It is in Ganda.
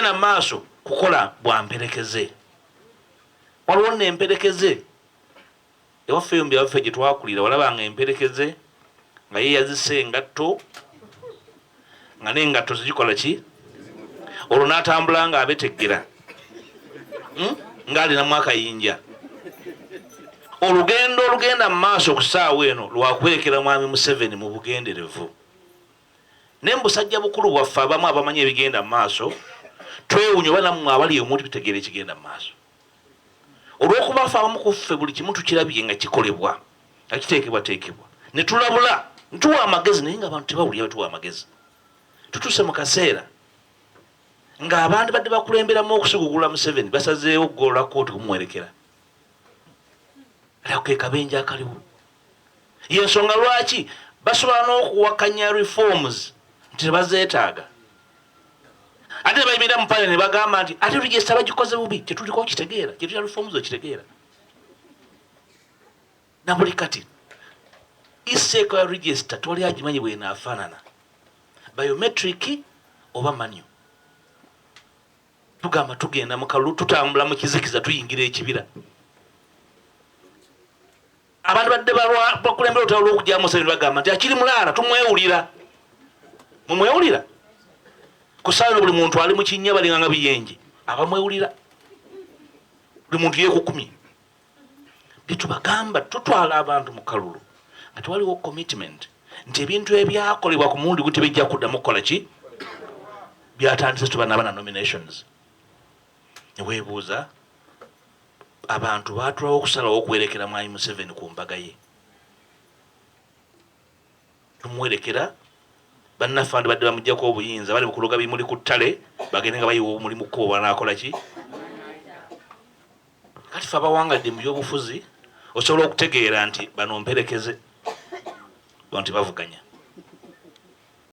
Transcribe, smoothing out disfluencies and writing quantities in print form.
na maaso kukola bwamperekeze waliwo nemperekeze ewaffe yombi abaffe gye twakulira walabanga emperekeze nga ye yazise engatto nga n'engatto zigikola ki olwo n'atambula nga abeteggera ng'alinamu akayinja olugendo olugenda mu maaso ku ssaawa eno lwakwerekera mwami Museveni mu bugenderevu ne mu busajja bukulu bwaffe abamu abamanyi ebigenda mu maaso twewunya oba nammwe abali omuntu bitegeera ekigenda mu maaso olw'okuba ffe abamu ku ffe buli kimu tukirabye nga kikolebwa nga kiteekebwateekebwa ne tulabula ntuwa amagezi naye nga abantu tebawulira betuwa amagezi tutuse mu kaseera ng'abandi badde bakulemberamu okusigugula Museveni basazeewo okugola kooti kumuwerekera alako ke kabenja akaliwo yensonga lwaki basobola n'okuwakanya reforms nti tebazeetaaga ate bayimira mu pale ne bagamba nti ate register bagikoze bubi tetuliko kitegeera kyetutya reforms okitegeera na buli kati isseeko ya register twali agimanyi bwenaafaanana biometric oba manual tugamba tugenda mu kalulu tutambula mu kizikiza tuyingira ekibira abantu badde bakulembera olutalo lw'okugyamu Museveni bagamba nti akiri mulaala tumwewulira mumwewulira kusaawa buli muntu ali mu kinnya balinganga biyenje abamwewulira buli muntu yeekukumye bitubagamba tutwala abantu mu kalulu nga tewaliwo commitment nti ebintu ebyakolebwa ku mulundi guti bijja kuddamu kukola ki byatandise tubanaba na nominations neweebuuza abantu baatulawo okusalawo okuwerekera mwami Museveni ku mbaga ye tumuwerekera bannaffe andi badde bamuggyako obuyinza bali bukuloga bimuli ku ttale bagende nga bayiwa omulimu kkubo banaakola ki kati ffe abawangadde mu byobufuzi osobola okutegeera nti bano mperekeze nti bavuganya